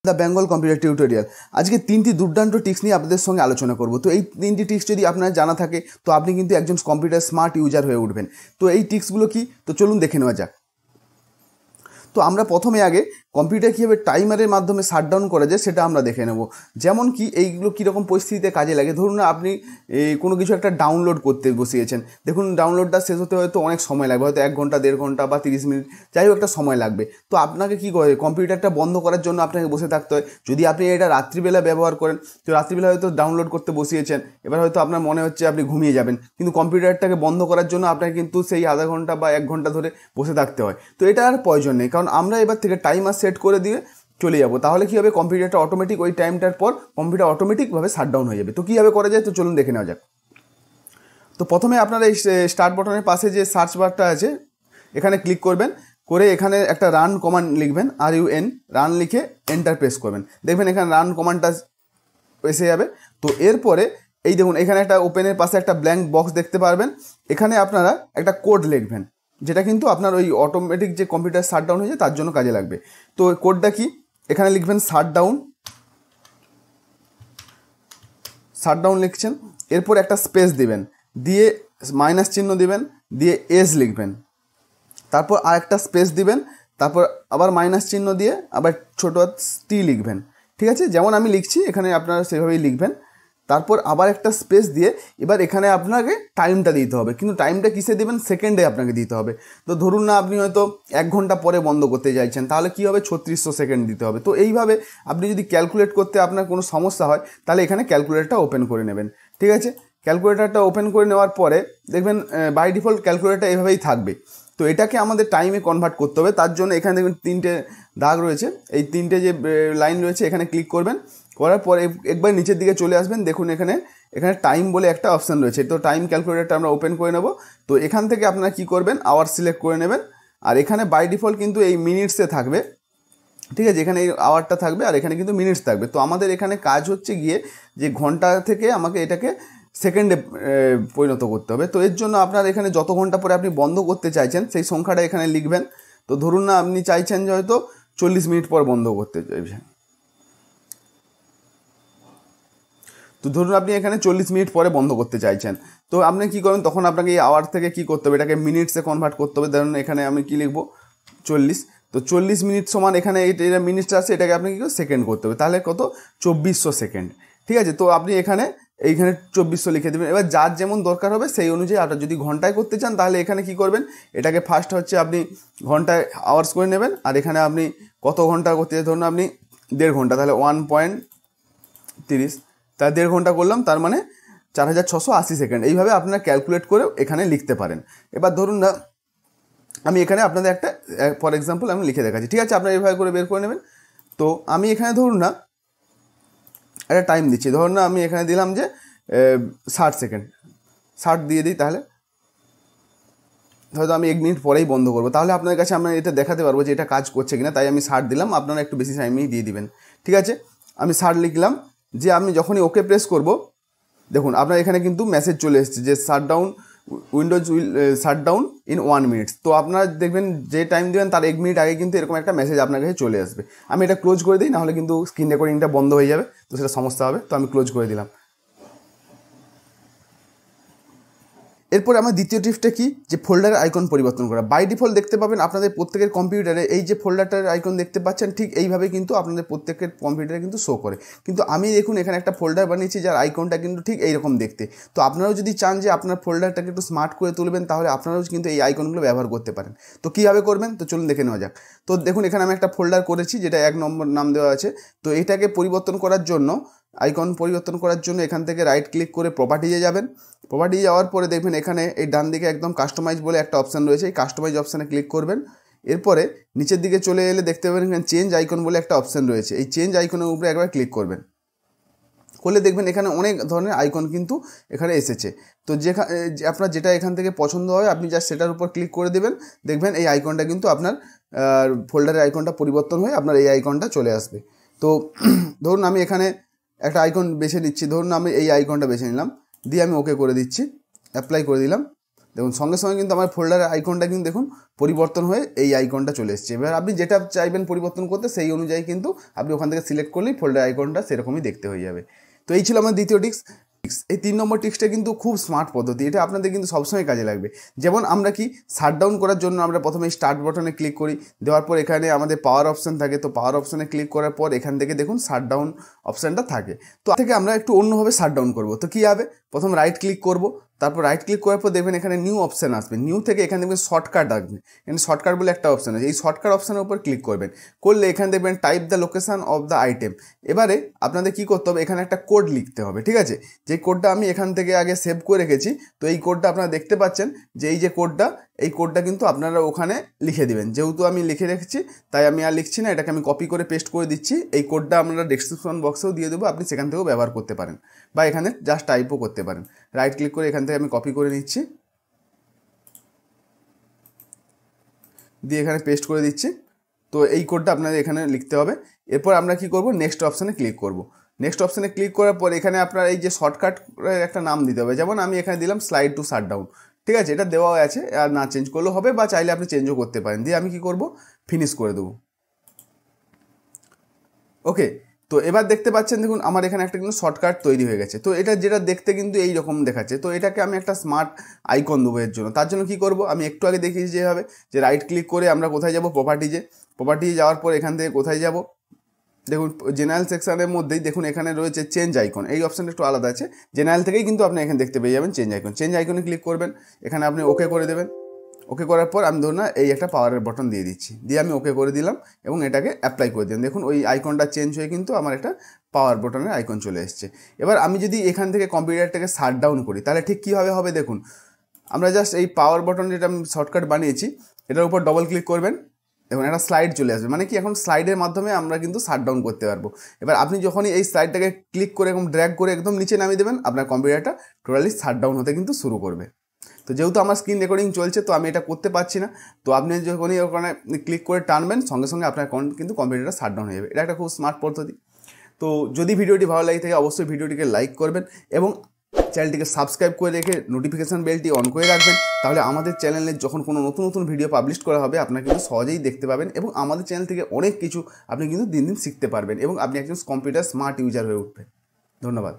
The Bengal computer tutorial. আজকে 3টি দুর্দান্ত টিক্স নিয়ে আপনাদের সঙ্গে আলোচনা করব। তো এই 3টি টিক্স যদি আপনার জানা থাকে তো আপনি কিন্তু একজন কম্পিউটার স্মার্ট ইউজার হয়ে উঠবেন। তো এই টিক্সগুলো কি, তো চলুন দেখে নেওয়া যাক। তো আমরা প্রথমে আগে কম্পিউটার কীভাবে টাইমারের মাধ্যমে শাটডাউন করা যায় সেটা আমরা দেখে নেব। যেমন কি এইগুলো কীরকম পরিস্থিতিতে কাজে লাগে। ধরুন না আপনি কোনো কিছু একটা ডাউনলোড করতে বসিয়েছেন, দেখুন ডাউনলোডটা শেষ হতে হয়তো অনেক সময় লাগবে, হয়তো 1 ঘন্টা 1.5 ঘন্টা বা 30 মিনিট, যাই হোক একটা সময় লাগবে। তো আপনাকে কী করে কম্পিউটারটা বন্ধ করার জন্য আপনাকে বসে থাকতে হয়। যদি আপনি এটা রাত্রিবেলা ব্যবহার করেন, তো রাত্রিবেলা হয়তো ডাউনলোড করতে বসিয়েছেন, এবার হয়তো আপনার মনে হচ্ছে আপনি ঘুমিয়ে যাবেন, কিন্তু কম্পিউটারটাকে বন্ধ করার জন্য আপনাকে কিন্তু সেই আধা ঘন্টা বা 1 ঘন্টা ধরে বসে থাকতে হয়। তো এটা আর প্রয়োজন নেই, কারণ আমরা এবার থেকে টাইমার সেট করে দিয়ে চলে যাব। তাহলে কী হবে, কম্পিউটারটা অটোমেটিক ওই টাইমটার পর কম্পিউটার অটোমেটিকভাবে শাটডাউন হয়ে যাবে। তো কীভাবে করা যায়, তো চলুন দেখে নেওয়া যাক। তো প্রথমে আপনারা এই স্টার্ট বাটনের পাশে যে সার্চ বারটা আছে এখানে ক্লিক করবেন, করে এখানে একটা রান কমান্ড লিখবেন, RUN, রান লিখে এন্টার প্রেস করবেন। দেখবেন এখানে রান কমান্ডটা এসে যাবে। তো এরপরে এই দেখুন এখানে একটা ওপেনের পাশে একটা ব্ল্যাঙ্ক বক্স দেখতে পারবেন, এখানে আপনারা একটা কোড লিখবেন, যেটা কিন্তু আপনার ওই অটোমেটিক যে কম্পিউটার শাটডাউন হয়ে যায় তার জন্য কাজে লাগবে। তো কোডটা কি, এখানে লিখবেন শাটডাউন লিখছেন, এরপর একটা স্পেস দিবেন, দিয়ে মাইনাস চিহ্ন দিবেন, দিয়ে এস লিখবেন, তারপর আর একটা স্পেস দিবেন, তারপর আবার মাইনাস চিহ্ন দিয়ে আবার ছোটো টি লিখবেন। ঠিক আছে, যেমন আমি লিখছি এখানে আপনারা সেভাবেই লিখবেন। তারপর আবার একটা স্পেস দিয়ে এবার এখানে আপনাকে টাইমটা দিতে হবে, কিন্তু টাইমটা কিসে দেবেন, সেকেন্ডে আপনাকে দিতে হবে। তো ধরুন না আপনি হয়তো 1 ঘন্টা পরে বন্ধ করতে চাইছেন, তাহলে কী হবে, 3600 সেকেন্ড দিতে হবে। তো এইভাবে আপনি যদি ক্যালকুলেট করতে আপনার কোনো সমস্যা হয় তাহলে এখানে ক্যালকুলেটরটা ওপেন করে নেবেন। ঠিক আছে, ক্যালকুলেটরটা ওপেন করে নেওয়ার পরে দেখবেন বাই ডিফল্ট ক্যালকুলেটর এভাবেই থাকবে। তো এটাকে আমাদের টাইমে কনভার্ট করতে হবে, তার জন্য এখানে দেখবেন 3টে দাগ রয়েছে, এই 3টে যে লাইন রয়েছে এখানে ক্লিক করবেন, করার পরে একবার নিচের দিকে চলে আসবেন, দেখুন এখানে টাইম বলে একটা অপশান রয়েছে। তো টাইম ক্যালকুলেটরটা আমরা ওপেন করে নেব। তো এখান থেকে আপনারা কী করবেন, আওয়ার সিলেক্ট করে নেবেন, আর এখানে বাই ডিফল্ট কিন্তু এই মিনিটসে থাকবে। ঠিক আছে, এখানে এই আওয়ারটা থাকবে আর এখানে কিন্তু মিনিটস থাকবে। তো আমাদের এখানে কাজ হচ্ছে গিয়ে যে ঘন্টা থেকে আমাকে এটাকে সেকেন্ডে পরিণত করতে হবে। তো এর জন্য আপনার এখানে যত ঘন্টা পরে আপনি বন্ধ করতে চাইছেন সেই সংখ্যাটা এখানে লিখবেন। তো ধরুন না আপনি চাইছেন যে হয়তো 40 মিনিট পর বন্ধ করতে চাইছেন, তো ধরুন আপনি এখানে 40 মিনিট পরে বন্ধ করতে চাইছেন। তো আপনি কী করবেন, তখন আপনাকে এই আওয়ার থেকে কী করতে হবে, এটাকে মিনিটসে কনভার্ট করতে হবে। ধরুন এখানে আমি কী লিখবো, 40। তো 40 মিনিট সমান এখানে এটা মিনিটস আছে, এটাকে আপনি কী সেকেন্ড করতে হবে, তাহলে কত, 2400 সেকেন্ড। ঠিক আছে, তো আপনি এইখানে 2400 লিখে দেবেন। এবার যার যেমন দরকার হবে সেই অনুযায়ী আপনার যদি ঘন্টায় করতে চান তাহলে এখানে কি করবেন, এটাকে ফার্স্ট হচ্ছে আপনি ঘন্টায় আওয়ার্স করে নেবেন, আর এখানে আপনি কত ঘন্টা করতে চান, ধরুন আপনি 1.5 ঘন্টা, তাহলে 1.30, তাহলে 1.5 ঘন্টা করলাম, তার মানে 4680 সেকেন্ড। এইভাবে আপনারা ক্যালকুলেট করে এখানে লিখতে পারেন। এবার ধরুন না আমি এখানে আপনাদের একটা ফর এক্সাম্পল আমি লিখে দেখাচ্ছি। ঠিক আছে, আপনারা এইভাবে করে বের করে নেবেন। তো আমি এখানে ধরুন না একটা টাইম দিচ্ছি, ধরুন না আমি এখানে দিলাম যে 60 সেকেন্ড, 60 দিয়ে দিই, তাহলে হয়তো আমি 1 মিনিট পরেই বন্ধ করবো, তাহলে আপনাদের কাছে আমরা এটা দেখাতে পারবো যে এটা কাজ করছে কিনা, তাই আমি 60 দিলাম, আপনারা একটু বেশি টাইমেই দিয়ে দিবেন। ঠিক আছে, আমি 60 লিখলাম, যে আমি যখনই ওকে প্রেস করব দেখুন আপনার এখানে কিন্তু মেসেজ চলে এসেছে যে shutdown Windows will shutdown in 1 minute. তো আপনারা দেখবেন যে টাইম দেবেন তার 1 মিনিট আগে কিন্তু এরকম একটা মেসেজ আপনার কাছে চলে আসবে। আমি এটা ক্লোজ করে দিই, নাহলে কিন্তু স্ক্রিন রেকর্ডিংটা বন্ধ হয়ে যাবে, তো সেটা সমস্যা হবে। তো আমি ক্লোজ করে দিলাম। এরপর আমার দ্বিতীয় টিপসটা কি, যে ফোল্ডারের আইকন পরিবর্তন করা। বাই ডিফল্ট দেখতে পাবেন আপনাদের প্রত্যেকের কম্পিউটারে এই যে ফোল্ডারটার আইকন দেখতে পাচ্ছেন, ঠিক এইভাবে কিন্তু আপনাদের প্রত্যেকের কম্পিউটারে কিন্তু শো করে। কিন্তু আমি দেখুন এখানে একটা ফোল্ডার বানিয়েছি যার আইকনটা কিন্তু ঠিক এইরকম দেখতে। তো আপনারাও যদি চান যে আপনার ফোল্ডারটাকে একটু স্মার্ট করে তুলবেন, তাহলে আপনারাও কিন্তু এই আইকনগুলো ব্যবহার করতে পারেন। তো কীভাবে করবেন, তো চলুন দেখে নেওয়া যাক। তো দেখুন এখানে আমি একটা ফোল্ডার করেছি যেটা 1 নম্বর নাম দেওয়া আছে। তো এটাকে পরিবর্তন করার জন্য, আইকন পরিবর্তন করার জন্য এখান থেকে রাইট ক্লিক করে প্রপার্টিজে যাবেন। প্রপার্টিজে যাওয়ার পরে দেখবেন এখানে এই ডান দিকে একদম কাস্টমাইজ বলে একটা অপশান রয়েছে, এই কাস্টমাইজ অপশানে ক্লিক করবেন। এরপরে নিচের দিকে চলে এলে দেখতে পাবেন এখানে চেঞ্জ আইকন বলে একটা অপশান রয়েছে, এই চেঞ্জ আইকনের উপরে একবার ক্লিক করবেন। করলে দেখবেন এখানে অনেক ধরনের আইকন কিন্তু এখানে এসেছে। তো আপনার যেটা এখান থেকে পছন্দ হয় আপনি জাস্ট সেটার উপর ক্লিক করে দেবেন, দেখবেন এই আইকনটা কিন্তু আপনার ফোল্ডারের আইকনটা পরিবর্তন হয়ে আপনার এই আইকনটা চলে আসবে। তো ধরুন আমি এখানে একটা আইকন বেছে নিচ্ছি, ধরুন আমি এই আইকনটা বেছে নিলাম, দিয়ে আমি ওকে করে দিচ্ছি, অ্যাপ্লাই করে দিলাম। দেখুন সঙ্গে সঙ্গে কিন্তু আমার ফোল্ডারের আইকনটা কিন্তু দেখুন পরিবর্তন হয়ে এই আইকনটা চলে এসছে। এবার আপনি যেটা চাইবেন পরিবর্তন করতে সেই অনুযায়ী কিন্তু আপনি ওখান থেকে সিলেক্ট করলেই ফোল্ডার আইকনটা সেরকমই দেখতে হয়ে যাবে। তো এই ছিল আমার দ্বিতীয় টিক্স। এই 3 নম্বর টিক্সটা কিন্তু খুব স্মার্ট পদ্ধতি, এটা আপনাদের কিন্তু সবসময় কাজে লাগবে। যেমন আমরা কি শাটডাউন করার জন্য আমরা প্রথমে স্টার্ট বাটনে ক্লিক করি, দেওয়ার পর এখানে আমাদের পাওয়ার অপশান থাকে, তো পাওয়ার অপশানে ক্লিক করার পর এখান থেকে দেখুন শাটডাউন অপশানটা থাকে। তো থেকে আমরা একটু অন্যভাবে শাটডাউন করব। তো কী হবে, প্রথম রাইট ক্লিক করব, তারপর রাইট ক্লিক করার পর দেখবেন এখানে নিউ অপশান আসবে, নিউ থেকে এখানে দেখবেন শর্টকাট আসবে, এখানে শর্টকাট বলে একটা অপশান আছে, এই শর্টকাট অপশানের উপর ক্লিক করবেন, করলে এখানে দেখবেন type the location of the item. এবারে আপনাদের কী করতে হবে, এখানে একটা কোড লিখতে হবে, ঠিক আছে। যে কোডটা আমি এখান থেকে আগে সেভ করে রেখেছি, তো এই কোডটা আপনারা দেখতে পাচ্ছেন যে এই যে কোডটা, এই কোডটা কিন্তু আপনারা ওখানে লিখে দিবেন। যেহেতু আমি লিখে রেখেছি তাই আমি আর লিখছি না, এটাকে আমি কপি করে পেস্ট করে দিচ্ছি। এই কোডটা আমরা ডেসক্রিপশন বক্সেও দিয়ে দেবো, আপনি সেখান থেকেও ব্যবহার করতে পারেন বা এখানে জাস্ট টাইপও করতে পারেন। রাইট ক্লিক করে এখান থেকে আমি কপি করে নিচ্ছি, দিয়ে এখানে পেস্ট করে দিচ্ছি। তো এই কোডটা আপনাদের এখানে লিখতে হবে। এরপর আমরা কি করব, নেক্সট অপশানে ক্লিক করব। নেক্সট অপশানে ক্লিক করার পর এখানে আপনার এই যে শর্টকাট একটা নাম দিতে হবে, যেমন আমি এখানে দিলাম স্লাইড টু শাটডাউন, ঠিক আছে, এটা দেওয়া আছে, আর না চেঞ্জ করলেও হবে বা চাইলে আপনি চেঞ্জও করতে পারেন। দিয়ে আমি কি করব, ফিনিশ করে দেবো। ওকে, তো এবার দেখতে পাচ্ছেন দেখুন আমার এখানে একটা কিন্তু শর্টকাট তৈরি হয়ে গেছে। তো এটা যেটা দেখতে কিন্তু এই রকম দেখাচ্ছে, তো এটাকে আমি একটা স্মার্ট আইকন দেবো এর জন্য। তার জন্য কি করব, আমি একটু আগে দেখিয়েছি যেভাবে, যে রাইট ক্লিক করে আমরা কোথায় যাব, প্রপার্টিজে যাওয়ার পর এখান থেকে কোথায় যাব, দেখুন জেনারেল সেকশনের মধ্যেই দেখুন এখানে রয়েছে চেঞ্জ আইকন, এই অপশানটা একটু আলাদা আছে, জেনারেল থেকেই কিন্তু আপনি এখানে দেখতে পেয়ে যাবেন চেঞ্জ আইকনে ক্লিক করবেন, এখানে আপনি ওকে করে দেবেন। ওকে করার পর আমি ধরুন না এই একটা পাওয়ারের বটন দিয়ে দিচ্ছি, দিয়ে আমি ওকে করে দিলাম এবং এটাকে অ্যাপ্লাই করে দিলাম। দেখুন ওই আইকনটা চেঞ্জ হয়ে কিন্তু আমার একটা পাওয়ার বটনের আইকন চলে এসছে। এবার আমি যদি এখান থেকে কম্পিউটারটাকে শাটডাউন করি তাহলে ঠিক কীভাবে হবে দেখুন, আমরা জাস্ট এই পাওয়ার বটন যেটা আমি শর্টকাট বানিয়েছি এটার উপর ডবল ক্লিক করবেন, দেখুন একটা স্লাইড চলে আসবে, মানে কি এখন স্লাইডের মাধ্যমে আমরা কিন্তু শাটডাউন করতে পারবো। এবার আপনি যখনই এই স্লাইডটাকে ক্লিক করে এবং ড্র্যাগ করে একদম নিচে নামিয়ে দেবেন, আপনার কম্পিউটারটা টোটালি শাটডাউন হতে কিন্তু শুরু করবে। তো যেহেতু আমার স্ক্রিন রেকর্ডিং চলছে তো আমি এটা করতে পারছি না, তো আপনি যখনই ওখানে ক্লিক করে টানবেন সঙ্গে সঙ্গে আপনার কিন্তু কম্পিউটারটা শাটডাউন হয়ে যাবে। এটা একটা খুব স্মার্ট পদ্ধতি। তো যদি ভিডিওটি ভালো লাগে থাকে অবশ্যই ভিডিওটিকে লাইক করবেন এবং চ্যানেলটিকে সাবস্ক্রাইব করে রেখে নোটিফিকেশান বেলটি অন করে রাখবেন, তাহলে আমাদের চ্যানেলে যখন কোনো নতুন ভিডিও পাবলিশ করা হবে আপনারা কিন্তু সহজেই দেখতে পাবেন এবং আমাদের চ্যানেল থেকে অনেক কিছু আপনি কিন্তু দিন দিন শিখতে পারবেন এবং আপনি একজন কম্পিউটার স্মার্ট ইউজার হয়ে উঠবেন। ধন্যবাদ।